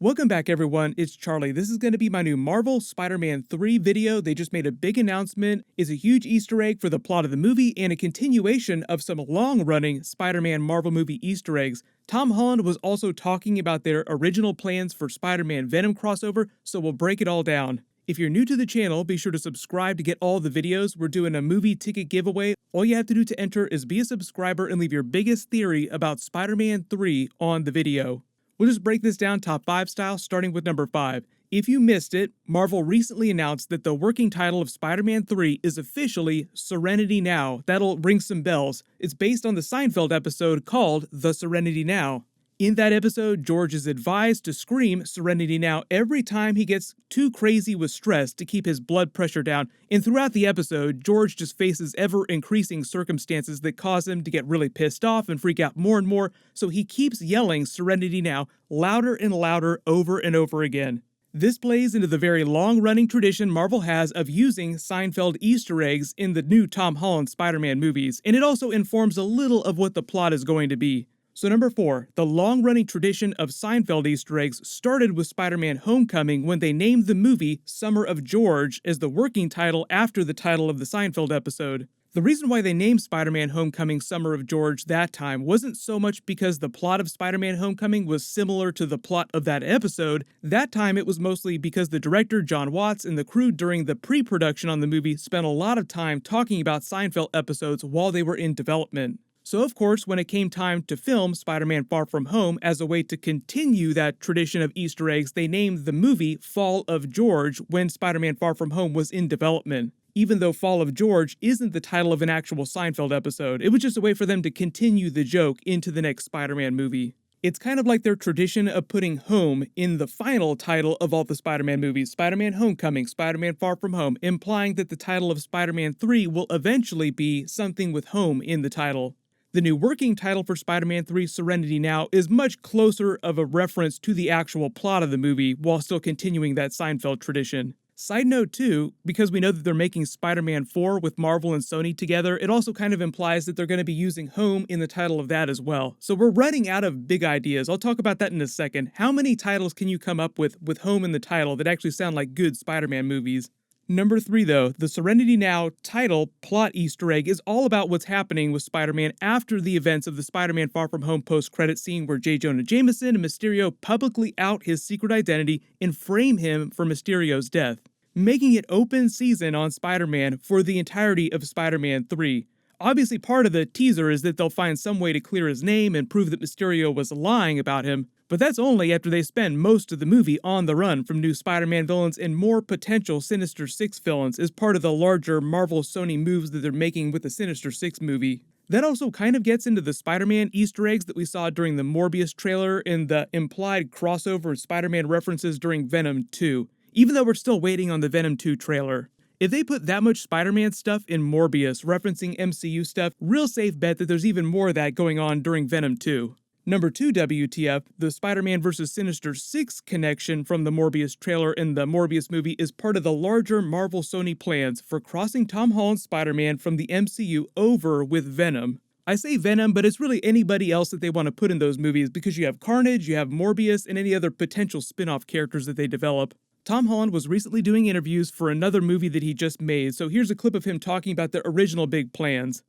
Welcome back everyone, it's Charlie. This is going to be my new Marvel Spider-Man 3 video. They just made a big announcement. It's a huge Easter egg for the plot of the movie and a continuation of some long-running Spider-Man Marvel movie Easter eggs. Tom Holland was also talking about their original plans for Spider-Man Venom crossover, so we'll break it all down. If you're new to the channel, be sure to subscribe to get all the videos. We're doing a movie ticket giveaway. All you have to do to enter is be a subscriber and leave your biggest theory about Spider-Man 3 on the video. We'll just break this down top 5 style, starting with number 5. If you missed it, Marvel recently announced that the working title of Spider-Man 3 is officially Serenity Now. That'll ring some bells. It's based on the Seinfeld episode called The Serenity Now. In that episode, George is advised to scream Serenity Now every time he gets too crazy with stress to keep his blood pressure down, and throughout the episode, George just faces ever-increasing circumstances that cause him to get really pissed off and freak out more and more, so he keeps yelling Serenity Now louder and louder over and over again. This plays into the very long-running tradition Marvel has of using Seinfeld Easter eggs in the new Tom Holland Spider-Man movies, and it also informs a little of what the plot is going to be. So number 4, the long-running tradition of Seinfeld Easter eggs started with Spider-Man Homecoming when they named the movie Summer of George as the working title after the title of the Seinfeld episode. The reason why they named Spider-Man Homecoming Summer of George that time wasn't so much because the plot of Spider-Man Homecoming was similar to the plot of that episode. That time it was mostly because the director John Watts and the crew during the pre-production on the movie spent a lot of time talking about Seinfeld episodes while they were in development. So of course, when it came time to film Spider-Man Far From Home as a way to continue that tradition of Easter eggs, they named the movie Fall of George when Spider-Man Far From Home was in development. Even though Fall of George isn't the title of an actual Seinfeld episode, it was just a way for them to continue the joke into the next Spider-Man movie. It's kind of like their tradition of putting home in the final title of all the Spider-Man movies, Spider-Man Homecoming, Spider-Man Far From Home, implying that the title of Spider-Man 3 will eventually be something with home in the title. The new working title for Spider-Man 3 Serenity Now is much closer of a reference to the actual plot of the movie while still continuing that Seinfeld tradition. Side note too, because we know that they're making Spider-Man 4 with Marvel and Sony together, it also kind of implies that they're going to be using home in the title of that as well. So we're running out of big ideas. I'll talk about that in a second. How many titles can you come up with home in the title that actually sound like good Spider-Man movies? Number 3 though, the Serenity Now title plot Easter egg is all about what's happening with Spider-Man after the events of the Spider-Man Far From Home post-credit scene where J. Jonah Jameson and Mysterio publicly out his secret identity and frame him for Mysterio's death, making it open season on Spider-Man for the entirety of Spider-Man 3. Obviously part of the teaser is that they'll find some way to clear his name and prove that Mysterio was lying about him, but that's only after they spend most of the movie on the run from new Spider-Man villains and more potential Sinister Six villains as part of the larger Marvel-Sony moves that they're making with the Sinister Six movie. That also kind of gets into the Spider-Man Easter eggs that we saw during the Morbius trailer and the implied crossover Spider-Man references during Venom 2, even though we're still waiting on the Venom 2 trailer. If they put that much Spider-Man stuff in Morbius referencing MCU stuff, real safe bet that there's even more of that going on during Venom 2. Number 2 WTF, the Spider-Man vs. Sinister Six connection from the Morbius trailer in the Morbius movie is part of the larger Marvel-Sony plans for crossing Tom Holland's Spider-Man from the MCU over with Venom. I say Venom, but it's really anybody else that they want to put in those movies because you have Carnage, you have Morbius, and any other potential spin-off characters that they develop. Tom Holland was recently doing interviews for another movie that he just made, so here's a clip of him talking about their original big plans.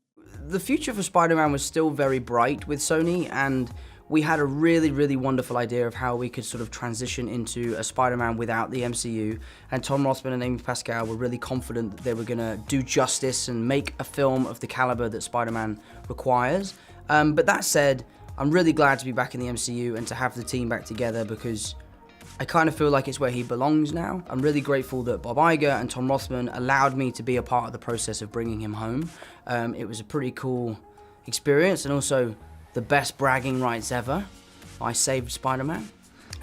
The future for Spider-Man was still very bright with Sony, and we had a really wonderful idea of how we could sort of transition into a Spider-Man without the MCU, and Tom Rossman and Amy Pascal were really confident that they were going to do justice and make a film of the caliber that Spider-Man requires. But that said, I'm really glad to be back in the MCU and to have the team back together because I kind of feel like it's where he belongs now. I'm really grateful that Bob Iger and Tom Rossman allowed me to be a part of the process of bringing him home. It was a pretty cool experience and also the best bragging rights ever. I saved Spider-Man.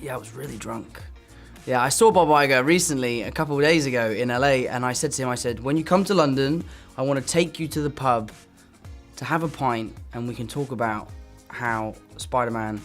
Yeah, I was really drunk. Yeah, I saw Bob Iger recently, a couple of days ago in LA, and I said to him, I said, when you come to London, I want to take you to the pub to have a pint and we can talk about how Spider-Man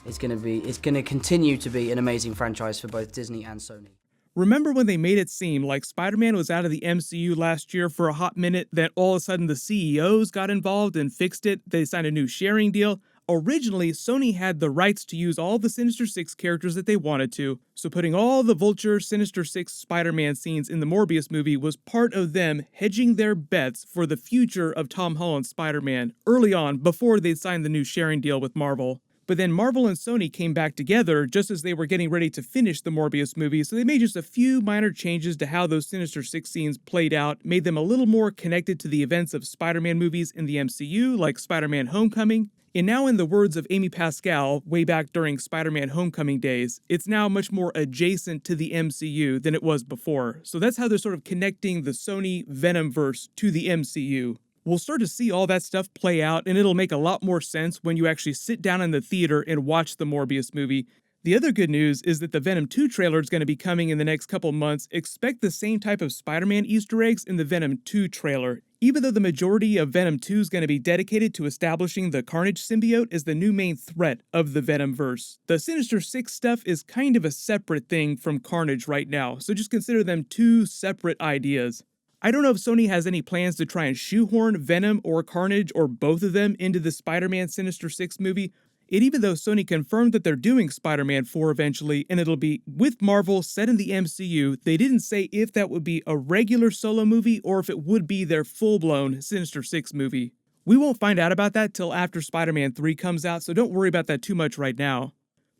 it's going to continue to be an amazing franchise for both Disney and Sony. Remember when they made it seem like Spider-Man was out of the MCU last year for a hot minute, then all of a sudden the CEOs got involved and fixed it, they signed a new sharing deal? Originally, Sony had the rights to use all the Sinister Six characters that they wanted to, so putting all the Vulture, Sinister Six, Spider-Man scenes in the Morbius movie was part of them hedging their bets for the future of Tom Holland's Spider-Man early on, before they signed the new sharing deal with Marvel. But then Marvel and Sony came back together just as they were getting ready to finish the Morbius movie, so they made just a few minor changes to how those Sinister Six scenes played out, made them a little more connected to the events of Spider-Man movies in the MCU, like Spider-Man Homecoming. And now, in the words of Amy Pascal, way back during Spider-Man Homecoming days, it's now much more adjacent to the MCU than it was before. So that's how they're sort of connecting the Sony Venomverse to the MCU. We'll start to see all that stuff play out, and it'll make a lot more sense when you actually sit down in the theater and watch the Morbius movie. The other good news is that the Venom 2 trailer is going to be coming in the next couple months. Expect the same type of Spider-Man Easter eggs in the Venom 2 trailer. Even though the majority of Venom 2 is going to be dedicated to establishing the Carnage symbiote as the new main threat of the Venomverse, the Sinister Six stuff is kind of a separate thing from Carnage right now, so just consider them two separate ideas. I don't know if Sony has any plans to try and shoehorn Venom or Carnage or both of them into the Spider-Man Sinister Six movie. And even though Sony confirmed that they're doing Spider-Man 4 eventually, and it'll be with Marvel set in the MCU, they didn't say if that would be a regular solo movie or if it would be their full-blown Sinister Six movie. We won't find out about that till after Spider-Man 3 comes out, so don't worry about that too much right now.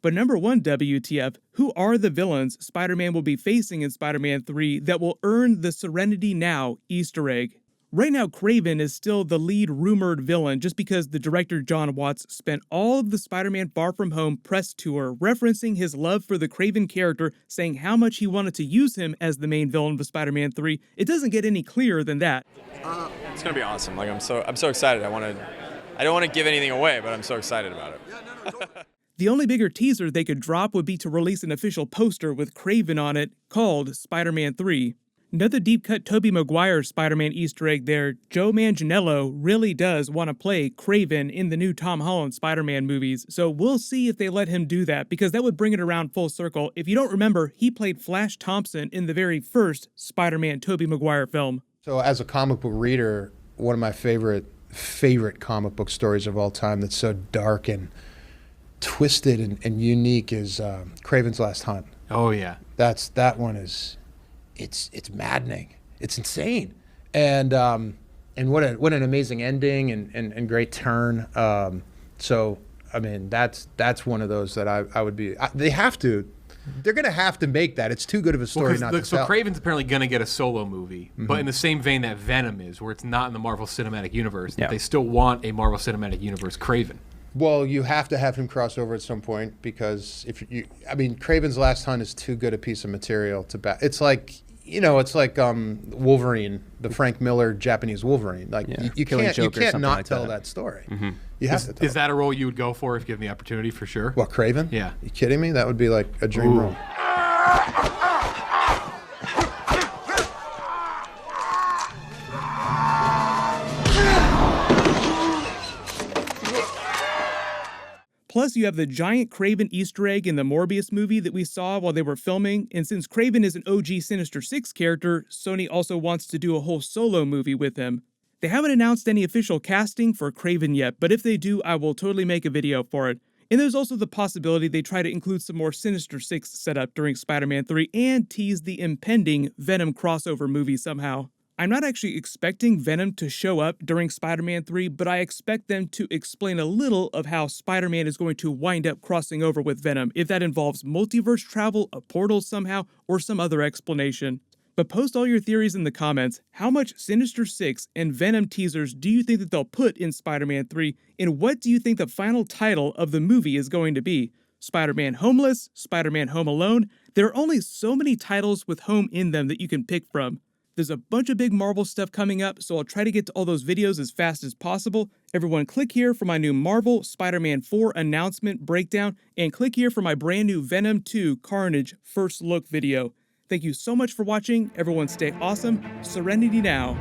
But number one, WTF, who are the villains Spider-Man will be facing in Spider-Man 3 that will earn the Serenity Now Easter egg? Right now, Kraven is still the lead rumored villain just because the director John Watts spent all of the Spider-Man Far From Home press tour referencing his love for the Kraven character, saying how much he wanted to use him as the main villain of Spider-Man 3. It doesn't get any clearer than that. It's gonna be awesome. Like I'm so excited. I don't want to give anything away, but I'm so excited about it. The only bigger teaser they could drop would be to release an official poster with Kraven on it called Spider-Man 3. Another deep-cut Tobey Maguire Spider-Man Easter egg there. Joe Manganiello really does want to play Kraven in the new Tom Holland Spider-Man movies, so we'll see if they let him do that, because that would bring it around full circle. If you don't remember, he played Flash Thompson in the very first Spider-Man Tobey Maguire film. So as a comic book reader, one of my favorite comic book stories of all time that's so dark and twisted and unique is Kraven's Last Hunt. Oh yeah. That one is... It's maddening. It's insane. And what an amazing ending and great turn. So I mean that's one of those that I would be. They're gonna have to make that. It's too good of a story not to tell. So Kraven's apparently gonna get a solo movie, but in the same vein that Venom is, where it's not in the Marvel Cinematic Universe. Yeah. They still want a Marvel Cinematic Universe Kraven. Well, you have to have him cross over at some point, because Kraven's Last Hunt is too good a piece of material to back. It's like Wolverine, the Frank Miller Japanese Wolverine. Like you can't not like tell that story. You have to tell. Is that a role you would go for if given the opportunity? For sure. What, Kraven? Yeah. You kidding me? That would be like a dream role. Plus, you have the giant Kraven Easter egg in the Morbius movie that we saw while they were filming, and since Kraven is an OG Sinister Six character, Sony also wants to do a whole solo movie with him. They haven't announced any official casting for Kraven yet, but if they do, I will totally make a video for it. And there's also the possibility they try to include some more Sinister Six setup during Spider-Man 3 and tease the impending Venom crossover movie somehow. I'm not actually expecting Venom to show up during Spider-Man 3, but I expect them to explain a little of how Spider-Man is going to wind up crossing over with Venom, if that involves multiverse travel, a portal somehow, or some other explanation. But post all your theories in the comments. How much Sinister Six and Venom teasers do you think that they'll put in Spider-Man 3, and what do you think the final title of the movie is going to be? Spider-Man Homeless? Spider-Man Home Alone? There are only so many titles with home in them that you can pick from. There's a bunch of big Marvel stuff coming up, so I'll try to get to all those videos as fast as possible. Everyone click here for my new Marvel Spider-Man 4 announcement breakdown, and click here for my brand new Venom 2 Carnage first look video. Thank you so much for watching. Everyone stay awesome. Serenity now.